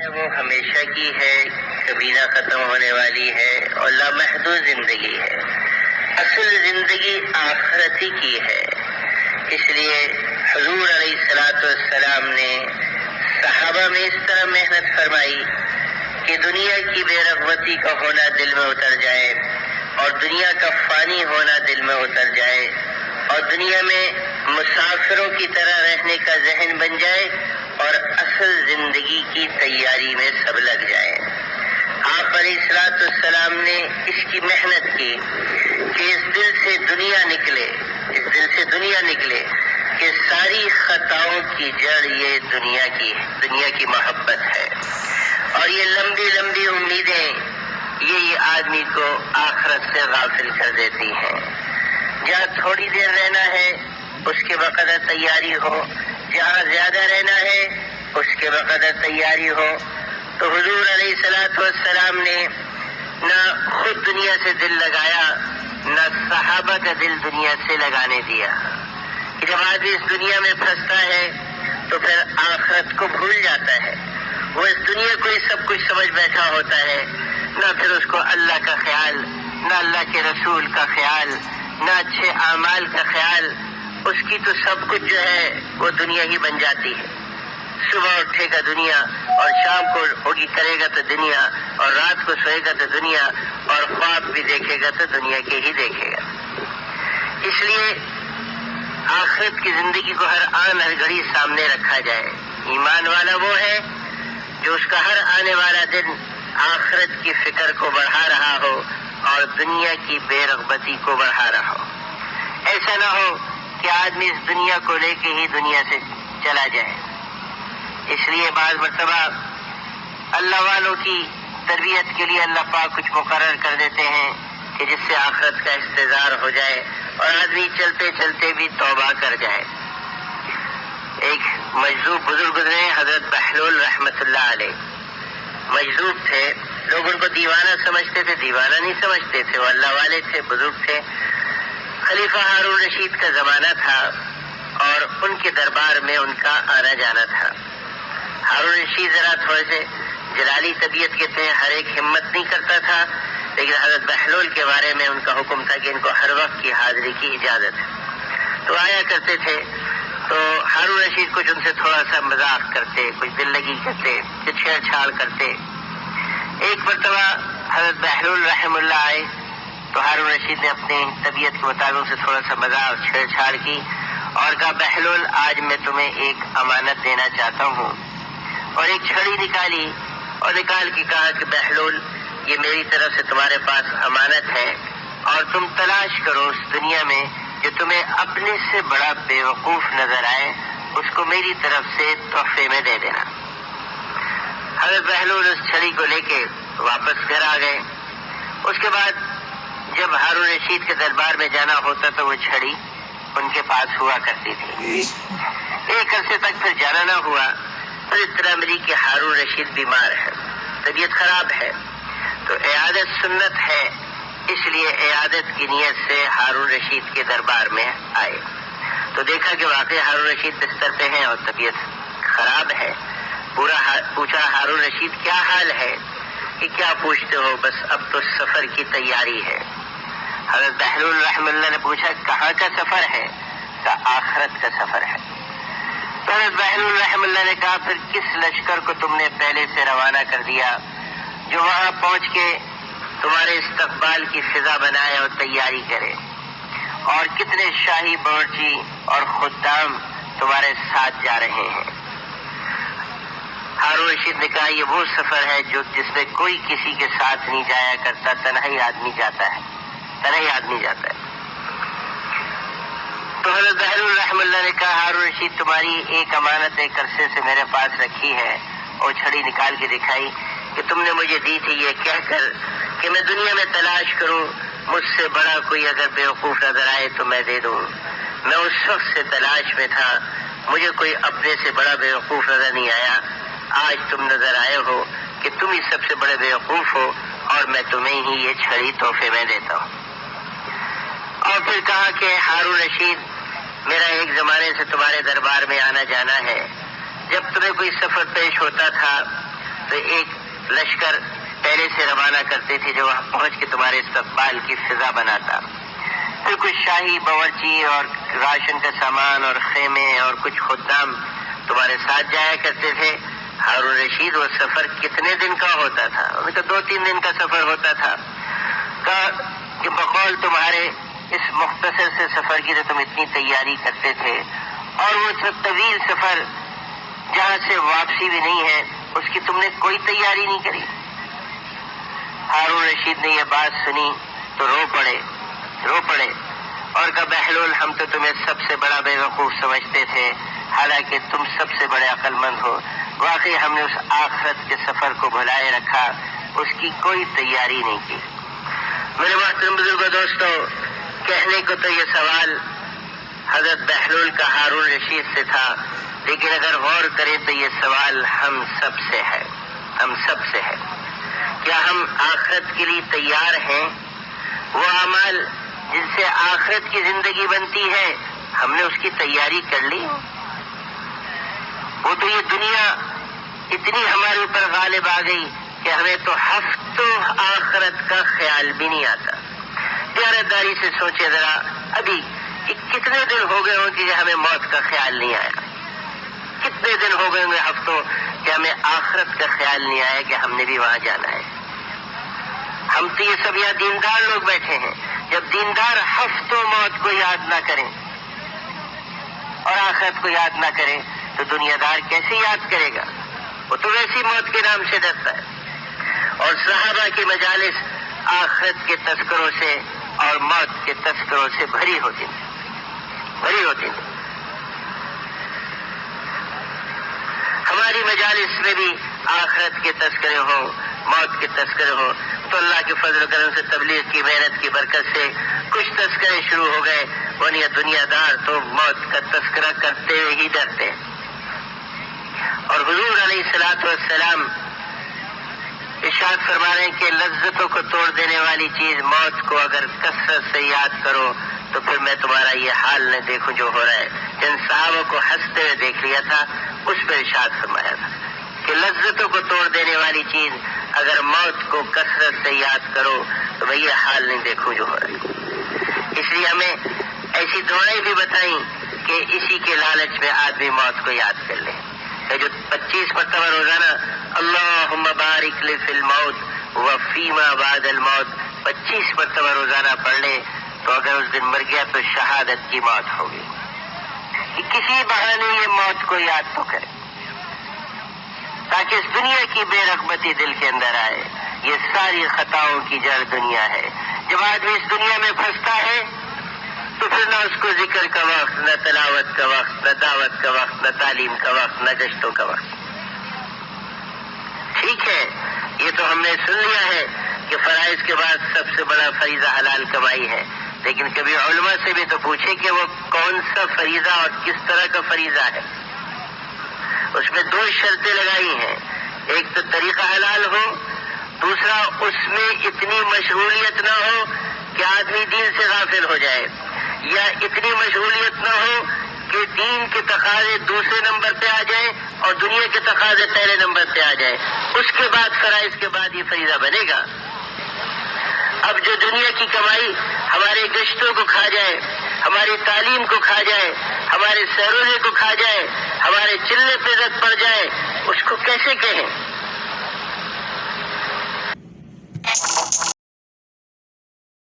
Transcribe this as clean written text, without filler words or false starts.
وہ ہمیشہ کی ہے، کبھی نہ ختم ہونے والی ہے اور لامحدود زندگی ہے۔ اصل زندگی آخرتی کی ہے۔ اس لیے حضور علیہ الصلوۃ والسلام نے صحابہ میں اس طرح محنت فرمائی کہ دنیا کی بے رغبتی کا ہونا دل میں اتر جائے اور دنیا کا فانی ہونا دل میں اتر جائے اور دنیا میں مسافروں کی طرح رہنے کا ذہن بن جائے اور اصل زندگی کی تیاری میں سب لگ جائیں۔ آپ علیہ الصلوۃ والسلام نے اس کی محنت کی کہ اس دل سے دنیا نکلے کہ ساری خطاؤں کی جڑ یہ دنیا کی محبت ہے، اور یہ لمبی لمبی امیدیں یہ آدمی کو آخرت سے غافل کر دیتی ہیں۔ جہاں تھوڑی دیر رہنا ہے اس کے بقدر تیاری ہو، جہاں زیادہ رہنا ہے اس کے بقدر تیاری ہو۔ تو حضور علیہ الصلوۃ والسلام نے نہ خود دنیا سے دل لگایا، نہ صحابہ کا دل دنیا سے لگانے دیا۔ کہ جب آدمی اس دنیا میں پھنستا ہے تو پھر آخرت کو بھول جاتا ہے، وہ اس دنیا کو ہی سب کچھ سمجھ بیٹھا ہوتا ہے، نہ پھر اس کو اللہ کا خیال، نہ اللہ کے رسول کا خیال، نہ اچھے اعمال کا خیال۔ اس کی تو سب کچھ جو ہے وہ دنیا ہی بن جاتی ہے۔ صبح اٹھے گا دنیا، اور شام کو ہوگی کرے گا تو دنیا، اور رات کو سوئے گا تو دنیا، اور خواب بھی دیکھے گا تو دنیا کے ہی دیکھے گا۔ اس لیے آخرت کی زندگی کو ہر آن ہر گھڑی سامنے رکھا جائے۔ ایمان والا وہ ہے جو اس کا ہر آنے والا دن آخرت کی فکر کو بڑھا رہا ہو اور دنیا کی بے رغبتی کو بڑھا رہا ہو۔ ایسا نہ ہو کہ آدمی اس دنیا کو لے کے ہی دنیا سے چلا جائے۔ اس لیے بعض مرتبہ اللہ والوں کی تربیت کے لیے اللہ پاک کچھ مقرر کر دیتے ہیں کہ جس سے آخرت کا استحضار ہو جائے اور آدمی چلتے چلتے بھی توبہ کر جائے۔ ایک مجذوب بزرگ گزرے، حضرت بہلول رحمت اللہ علیہ۔ مجذوب تھے، لوگ ان کو دیوانہ سمجھتے تھے، دیوانہ نہیں سمجھتے تھے، وہ اللہ والے تھے، بزرگ تھے۔ خلیفہ ہارون رشید کا زمانہ تھا اور ان کے دربار میں ان کا آنا جانا تھا۔ ہارون رشید ذرا تھوڑے سے جلالی طبیعت کے تھے، ہر ایک ہمت نہیں کرتا تھا، لیکن حضرت بہلول کے بارے میں ان کا حکم تھا کہ ان کو ہر وقت کی حاضری کی اجازت ہے، تو آیا کرتے تھے۔ تو ہارون رشید کچھ ان سے تھوڑا سا مذاق کرتے، کچھ دل لگی کرتے، کچھ چھیڑ چھاڑ کرتے۔ ایک مرتبہ حضرت بہلول رحم اللہ آئے تو ہارون رشید نے اپنی طبیعت کے مطابق سے تھوڑا سا مذاق چھیڑ چھاڑ کی اور کہا، بہلول آج میں تمہیں ایک امانت دینا چاہتا ہوں، اور ایک چھڑی نکالی اور نکال کے کہا کہ بہلول یہ میری طرف سے تمہارے پاس امانت ہے، اور تم تلاش کرو اس دنیا میں جو تمہیں اپنے سے بڑا بیوقوف نظر آئے، اس کو میری طرف سے تحفے میں دے دینا۔ حضرت بہلول اس چھڑی کو لے کے واپس گھر آ گئے۔ اس کے بعد جب ہارون رشید کے دربار میں جانا ہوتا تو وہ چھڑی ان کے پاس ہوا کرتی تھی۔ ایک عرصے تک پھر جانا نہ ہوا، پھر اطلاع ملی کہ ہارون رشید بیمار ہے، طبیعت خراب ہے، تو عیادت سنت ہے، اس لیے عیادت کی نیت سے ہارون رشید کے دربار میں آئے تو دیکھا کہ واقعی ہارون رشید بستر پہ ہیں اور طبیعت خراب ہے۔ پوچھا، ہارون رشید کیا حال ہے؟ کہ کیا پوچھتے ہو، بس اب تو سفر کی تیاری ہے۔ حضرت بہلول رحم اللہ نے پوچھا، کہاں کا سفر ہے؟ کہ آخرت کا سفر ہے۔ تو حضرت بہلول رحم اللہ نے کہا، پھر کس لشکر کو تم نے پہلے سے روانہ کر دیا جو وہاں پہنچ کے تمہارے استقبال کی فضا بنائے اور تیاری کرے، اور کتنے شاہی باورچی اور خدام تمہارے ساتھ جا رہے ہیں؟ ہارون رشید نے کہا، یہ وہ سفر ہے جس میں کوئی کسی کے ساتھ نہیں جایا کرتا، تنہا ہی آدمی جاتا ہے۔ تو حضرت بہلول رحم اللہ نے کہا، ہارون رشید تمہاری ایک امانت ایک عرصے سے میرے پاس رکھی ہے، اور چھڑی نکال کے دکھائی کہ تم نے مجھے دی تھی یہ کہہ کر کہ میں دنیا میں تلاش کروں، مجھ سے بڑا کوئی اگر بیوقوف نظر آئے تو میں دے دوں۔ میں اس شخص سے تلاش میں تھا، مجھے کوئی اپنے سے بڑا بیوقوف نظر نہیں آیا۔ آج تم نظر آئے ہو کہ تم ہی سب سے بڑے بیوقوف ہو، اور میں تمہیں ہی یہ چھڑی تحفے میں دیتا ہوں۔ اور پھر کہا کہ ہارون رشید، میرا ایک زمانے سے تمہارے دربار میں آنا جانا ہے، جب تمہیں کوئی سفر پیش ہوتا تھا تو ایک لشکر پہلے سے روانہ کرتے تھے جو وہاں پہنچ کے تمہارے استقبال کی فضا بناتا. پھر کچھ شاہی باورچی اور راشن کا سامان اور خیمے اور کچھ خدام تمہارے ساتھ جایا کرتے تھے. ہارون رشید وہ سفر کتنے دن کا ہوتا تھا؟ ان کا 2-3 دن کا سفر ہوتا تھا. کہ بقول تمہارے اس مختصر سے سفر کی تو تم اتنی تیاری کرتے تھے، اور وہ سب طویل سفر جہاں سے واپسی بھی نہیں ہے اس کی تم نے کوئی تیاری نہیں کری. ہارون رشید نے یہ بات سنی تو رو پڑے اور کہا بہلول ہم تو تمہیں سب سے بڑا بیوقوف سمجھتے تھے، حالانکہ تم سب سے بڑے عقل مند ہو. واقعی ہم نے اس آخرت کے سفر کو بھلائے رکھا، اس کی کوئی تیاری نہیں کی. میرے محترم بزرگوں دوستو، کہنے کو تو یہ سوال حضرت بہلول کا ہارون رشید سے تھا، لیکن اگر غور کریں تو یہ سوال ہم سب سے ہے. کیا ہم آخرت کے لیے تیار ہیں؟ وہ اعمال جن سے آخرت کی زندگی بنتی ہے ہم نے اس کی تیاری کر لی؟ وہ تو یہ دنیا اتنی ہمارے اوپر غالب آ گئی کہ ہمیں تو ہفتوں آخرت کا خیال بھی نہیں آتا. دیانتداری سے سوچے ذرا، ابھی کتنے دن ہو گئے ہوں کہ ہمیں موت کا خیال نہیں آیا؟ کتنے دن ہو گئے ہوں گے ہفتوں کہ ہمیں آخرت کا خیال نہیں آیا کہ ہم نے بھی وہاں جانا ہے. ہم تو یہ سب یہاں دیندار لوگ بیٹھے ہیں. جب دیندار ہفتوں موت کو یاد نہ کریں اور آخرت کو یاد نہ کریں تو دنیا دار کیسے یاد کرے گا؟ وہ تو ویسی موت کے نام سے ڈرتا ہے. اور صحابہ کی مجالس آخرت کے تذکروں سے اور موت کے تذکروں سے بھری ہوتی تھی. ہماری مجالس میں بھی آخرت کے تذکرے ہوں، موت کے تذکرے ہوں تو اللہ کے فضل و کرم سے تبلیغ کی محنت کی برکت سے کچھ تذکرے شروع ہو گئے، ورنہ دنیا دار تو موت کا تذکرہ کرتے ہوئے ہی ڈرتے ہیں. اور حضور علیہ الصلوۃ والسلام ارشاد فرما رہے ہیں کہ لذتوں کو توڑ دینے والی چیز موت کو اگر کثرت سے یاد کرو تو پھر میں تمہارا یہ حال نہ دیکھوں جو ہو رہا ہے. جن صحابوں کو ہنستے ہوئے دیکھ لیا تھا اس پہ ارشاد فرمایا تھا کہ لذتوں کو توڑ دینے والی چیز اگر موت کو کثرت سے یاد کرو تو میں یہ حال نہیں دیکھوں جو ہو رہا ہے. اس لیے ہمیں ایسی دعائیں بھی بتائیں کہ اسی کے لالچ میں آدمی موت کو یاد کر لے. جو 25 مرتبہ روزانہ اللہم بارک لی فی الموت وفیما بعد الموت 25 مرتبہ روزانہ پڑھ لے تو اگر اس دن مر گیا تو شہادت کی موت ہوگی. کہ کسی بہانے یہ موت کو یاد تو کرے تاکہ اس دنیا کی بے رغبتی دل کے اندر آئے. یہ ساری خطاؤں کی جڑ دنیا ہے. جب آدمی اس دنیا میں پھنستا ہے تو پھر نہ اس کو ذکر کا وقت، نہ تلاوت کا وقت، نہ دعوت کا وقت، نہ تعلیم کا وقت، نہ گشتوں کا وقت. ٹھیک ہے، یہ تو ہم نے سن لیا ہے کہ فرائض کے بعد سب سے بڑا فریضہ حلال کمائی ہے، لیکن کبھی علماء سے بھی تو پوچھے کہ وہ کون سا فریضہ اور کس طرح کا فریضہ ہے. اس میں 2 شرطیں لگائی ہیں. ایک تو طریقہ حلال ہو، دوسرا اس میں اتنی مشغولیت نہ ہو کہ آدمی دین سے غافل ہو جائے، یا اتنی مشغولیت نہ ہو کہ دین کے تقاضے دوسرے نمبر پہ آ جائیں اور دنیا کے تقاضے پہلے نمبر پہ آ جائیں. اس کے بعد فرائض کے بعد یہ فریضہ بنے گا. اب جو دنیا کی کمائی ہمارے گشتوں کو کھا جائے، ہماری تعلیم کو کھا جائے، ہمارے سیرونے کو کھا جائے، ہمارے چلنے پہ زد پڑ جائے، اس کو کیسے کہیں؟